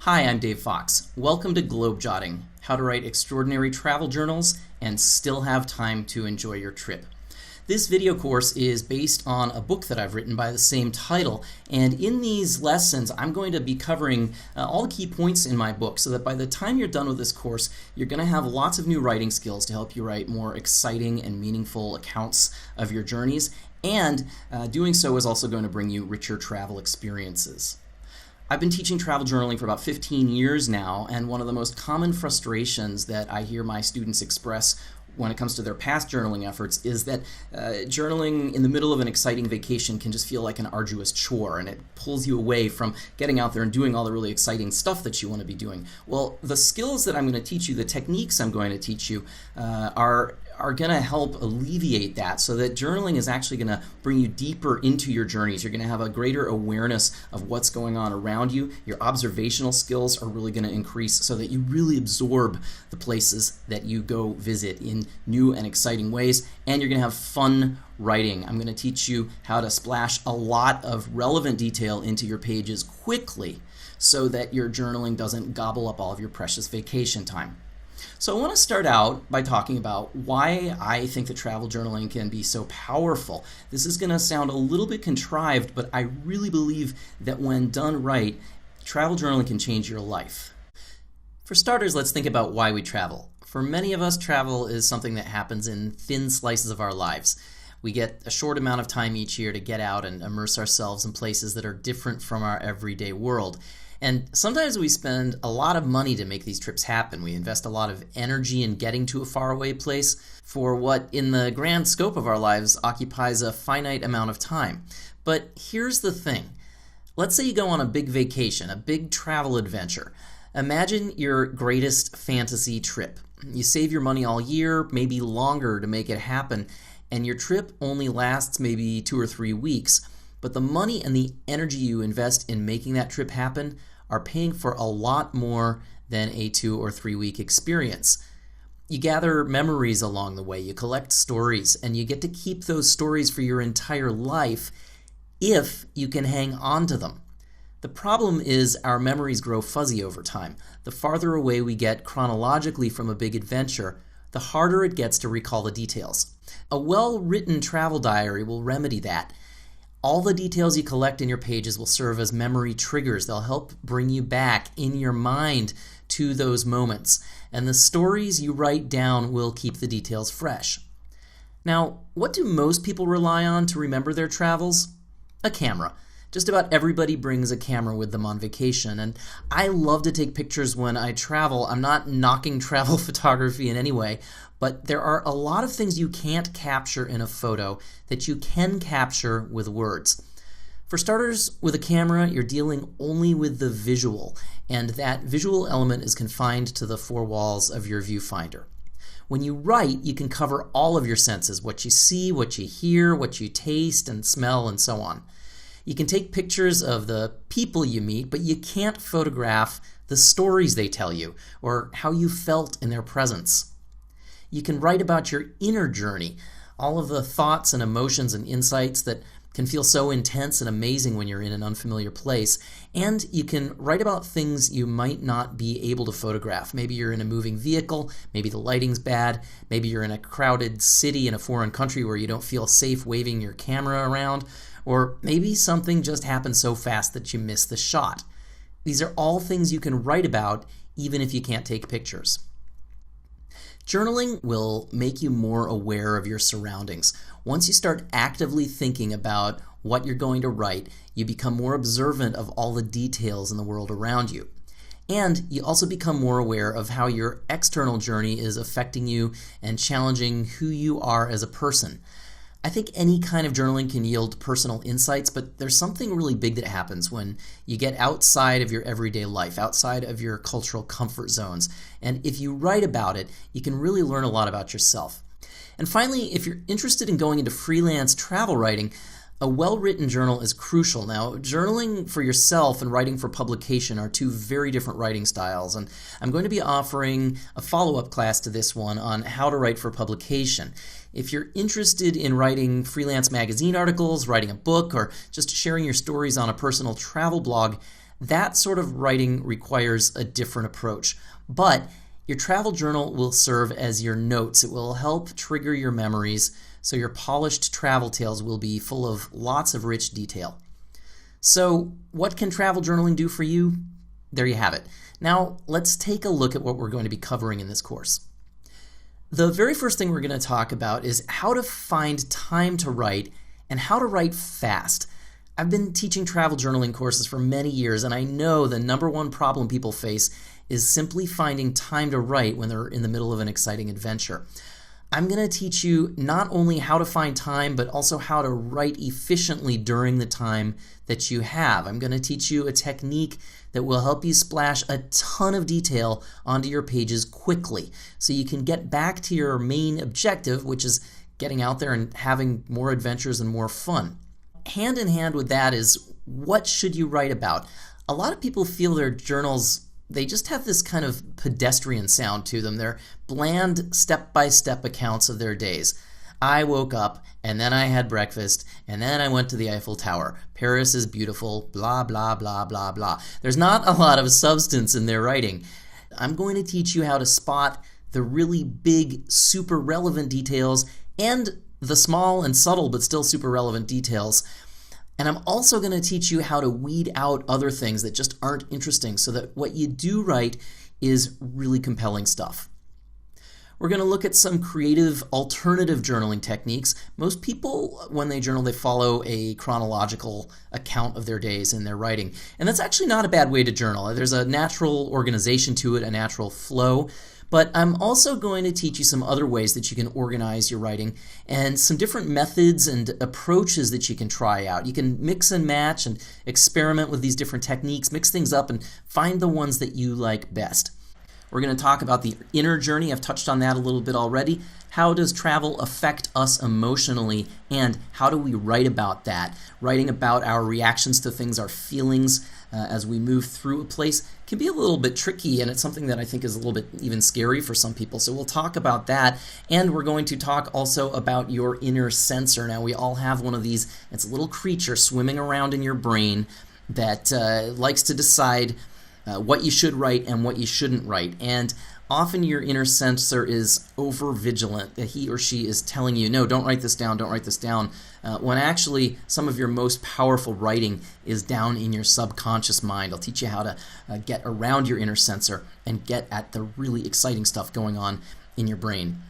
Hi, I'm Dave Fox. Welcome to Globejotting, how to write extraordinary travel journals and still have time to enjoy your trip. This video course is based on a book that I've written by the same title, and in these lessons I'm going to be covering all the key points in my book so that by the time you're done with this course you're going to have lots of new writing skills to help you write more exciting and meaningful accounts of your journeys, and doing so is also going to bring you richer travel experiences. I've been teaching travel journaling for about 15 years now, and one of the most common frustrations that I hear my students express when it comes to their past journaling efforts is that journaling in the middle of an exciting vacation can just feel like an arduous chore, and it pulls you away from getting out there and doing all the really exciting stuff that you want to be doing. Well, the skills that I'm going to teach you, the techniques I'm going to teach you, are going to help alleviate that so that journaling is actually going to bring you deeper into your journeys. You're going to have a greater awareness of what's going on around you. Your observational skills are really going to increase so that you really absorb the places that you go visit in new and exciting ways, and you're going to have fun writing. I'm going to teach you how to splash a lot of relevant detail into your pages quickly so that your journaling doesn't gobble up all of your precious vacation time. So I want to start out by talking about why I think that travel journaling can be so powerful. This is going to sound a little bit contrived, but I really believe that when done right, travel journaling can change your life. For starters, let's think about why we travel. For many of us, travel is something that happens in thin slices of our lives. We get a short amount of time each year to get out and immerse ourselves in places that are different from our everyday world. And sometimes we spend a lot of money to make these trips happen. We invest a lot of energy in getting to a faraway place for what, in the grand scope of our lives, occupies a finite amount of time. But here's the thing. Let's say you go on a big vacation, a big travel adventure. Imagine your greatest fantasy trip. You save your money all year, maybe longer, to make it happen, and your trip only lasts maybe 2 or 3 weeks. But the money and the energy you invest in making that trip happen are paying for a lot more than a 2 or 3 week experience. You gather memories along the way, you collect stories, and you get to keep those stories for your entire life if you can hang on to them. The problem is our memories grow fuzzy over time. The farther away we get chronologically from a big adventure, the harder it gets to recall the details. A well-written travel diary will remedy that. All the details you collect in your pages will serve as memory triggers. They'll help bring you back in your mind to those moments. And the stories you write down will keep the details fresh. Now, what do most people rely on to remember their travels? A camera. Just about everybody brings a camera with them on vacation, and I love to take pictures when I travel. I'm not knocking travel photography in any way, but there are a lot of things you can't capture in a photo that you can capture with words. For starters, with a camera, you're dealing only with the visual, and that visual element is confined to the 4 walls of your viewfinder. When you write, you can cover all of your senses, what you see, what you hear, what you taste and smell, and so on. You can take pictures of the people you meet, but you can't photograph the stories they tell you or how you felt in their presence. You can write about your inner journey, all of the thoughts and emotions and insights that can feel so intense and amazing when you're in an unfamiliar place, and you can write about things you might not be able to photograph. Maybe you're in a moving vehicle, maybe the lighting's bad, maybe you're in a crowded city in a foreign country where you don't feel safe waving your camera around, or maybe something just happened so fast that you miss the shot. These are all things you can write about even if you can't take pictures. Journaling will make you more aware of your surroundings. Once you start actively thinking about what you're going to write, you become more observant of all the details in the world around you. And you also become more aware of how your external journey is affecting you and challenging who you are as a person. I think any kind of journaling can yield personal insights, but there's something really big that happens when you get outside of your everyday life, outside of your cultural comfort zones. And if you write about it, you can really learn a lot about yourself. And finally, if you're interested in going into freelance travel writing, a well-written journal is crucial. Now, journaling for yourself and writing for publication are 2 very different writing styles, and I'm going to be offering a follow-up class to this one on how to write for publication. If you're interested in writing freelance magazine articles, writing a book, or just sharing your stories on a personal travel blog, That sort of writing requires a different approach. But your travel journal will serve as your notes. It will help trigger your memories, so your polished travel tales will be full of lots of rich detail. So what can travel journaling do for you? There you have it. Now let's take a look at what we're going to be covering in this course. The very first thing we're going to talk about is how to find time to write and how to write fast. I've been teaching travel journaling courses for many years, and I know the number one problem people face is simply finding time to write when they're in the middle of an exciting adventure. I'm going to teach you not only how to find time, but also how to write efficiently during the time that you have. I'm going to teach you a technique that will help you splash a ton of detail onto your pages quickly, so you can get back to your main objective, which is getting out there and having more adventures and more fun. Hand in hand with that is, what should you write about? A lot of people feel their journals, they just have this kind of pedestrian sound to them. They're bland, step-by-step accounts of their days. I woke up, and then I had breakfast, and then I went to the Eiffel Tower. Paris is beautiful, blah, blah, blah, blah, blah. There's not a lot of substance in their writing. I'm going to teach you how to spot the really big, super relevant details and the small and subtle but still super relevant details. And I'm also going to teach you how to weed out other things that just aren't interesting, so that what you do write is really compelling stuff. We're going to look at some creative alternative journaling techniques. Most people, when they journal, they follow a chronological account of their days in their writing. And that's actually not a bad way to journal. There's a natural organization to it, a natural flow. But I'm also going to teach you some other ways that you can organize your writing and some different methods and approaches that you can try out. You can mix and match and experiment with these different techniques, mix things up, and find the ones that you like best. We're going to talk about the inner journey. I've touched on that a little bit already. How does travel affect us emotionally, and how do we write about that? Writing about our reactions to things, our feelings as we move through a place can be a little bit tricky, and it's something that I think is a little bit even scary for some people. So we'll talk about that, and we're going to talk also about your inner censor. Now, we all have one of these. It's a little creature swimming around in your brain that likes to decide what you should write and what you shouldn't write. And often your inner censor is over-vigilant. He or she is telling you, no, don't write this down, don't write this down, when actually some of your most powerful writing is down in your subconscious mind. I'll teach you how to get around your inner censor and get at the really exciting stuff going on in your brain.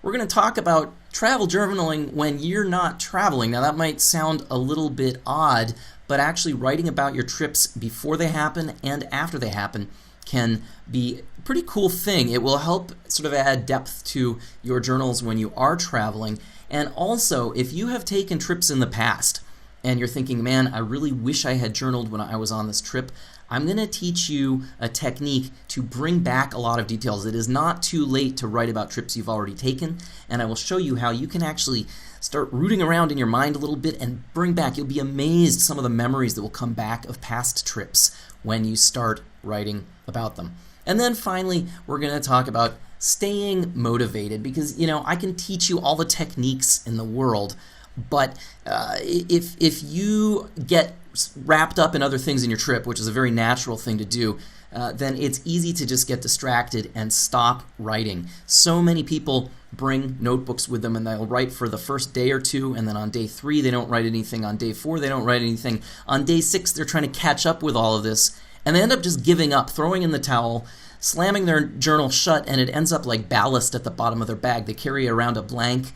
We're going to talk about travel journaling when you're not traveling. Now, that might sound a little bit odd, but actually writing about your trips before they happen and after they happen can be a pretty cool thing. It will help sort of add depth to your journals when you are traveling. And also, if you have taken trips in the past and you're thinking, man, I really wish I had journaled when I was on this trip, I'm going to teach you a technique to bring back a lot of details. It is not too late to write about trips you've already taken, and I will show you how you can actually start rooting around in your mind a little bit and bring back. You'll be amazed some of the memories that will come back of past trips when you start writing about them. And then finally, we're going to talk about staying motivated, because, I can teach you all the techniques in the world, but if you get wrapped up in other things in your trip, which is a very natural thing to do, then it's easy to just get distracted and stop writing. So many people bring notebooks with them, and they'll write for the first day or two, and then on day 3 they don't write anything, on day 4 they don't write anything, on day 6 they're trying to catch up with all of this, and they end up just giving up, throwing in the towel, slamming their journal shut, and it ends up like ballast at the bottom of their bag. They carry around a blank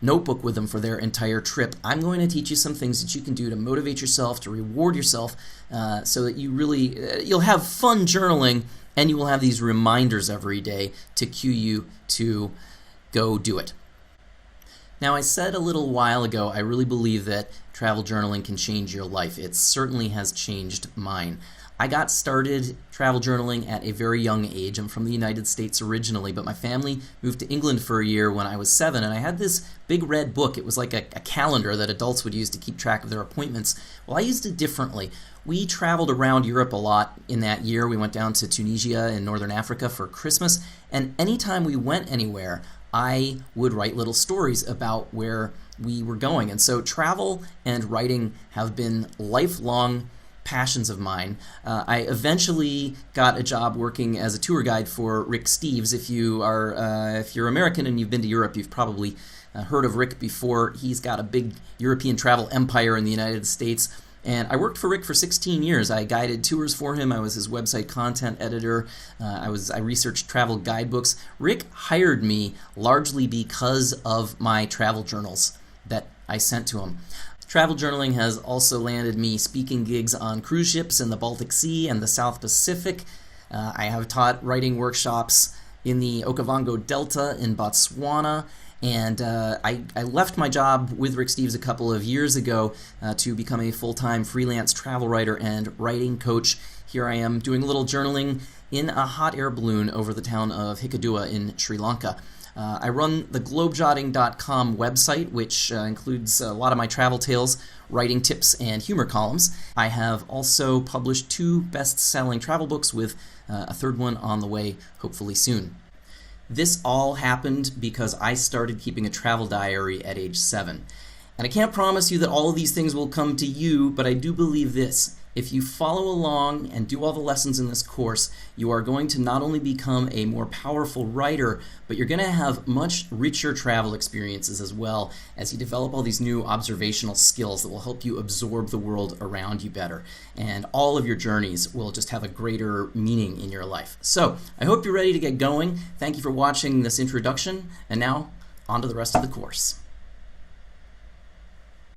notebook with them for their entire trip. I'm going to teach you some things that you can do to motivate yourself, to reward yourself, so that you'll have fun journaling, and you will have these reminders every day to cue you to go do it. Now, I said a little while ago, I really believe that travel journaling can change your life. It certainly has changed mine. I got started travel journaling at a very young age. I'm from the United States originally, but my family moved to England for a year when I was 7, and I had this big red book. It was like a calendar that adults would use to keep track of their appointments. Well, I used it differently. We traveled around Europe a lot in that year. We went down to Tunisia in northern Africa for Christmas, and anytime we went anywhere, I would write little stories about where we were going. And so travel and writing have been lifelong passions of mine. I eventually got a job working as a tour guide for Rick Steves. If you're American and you've been to Europe, you've probably heard of Rick before. He's got a big European travel empire in the United States. And I worked for Rick for 16 years. I guided tours for him. I was his website content editor. I researched travel guidebooks. Rick hired me largely because of my travel journals that I sent to him. Travel journaling has also landed me speaking gigs on cruise ships in the Baltic Sea and the South Pacific. I have taught writing workshops in the Okavango Delta in Botswana. And I left my job with Rick Steves a couple of years ago to become a full-time freelance travel writer and writing coach. Here I am doing a little journaling in a hot air balloon over the town of Hikkaduwa in Sri Lanka. I run the globejotting.com website, which includes a lot of my travel tales, writing tips, and humor columns. I have also published 2 best-selling travel books with a 3rd one on the way, hopefully soon. This all happened because I started keeping a travel diary at age 7. And I can't promise you that all of these things will come to you, but I do believe this. If you follow along and do all the lessons in this course, you are going to not only become a more powerful writer, but you're going to have much richer travel experiences as well as you develop all these new observational skills that will help you absorb the world around you better. And all of your journeys will just have a greater meaning in your life. So, I hope you're ready to get going. Thank you for watching this introduction, and now on to the rest of the course.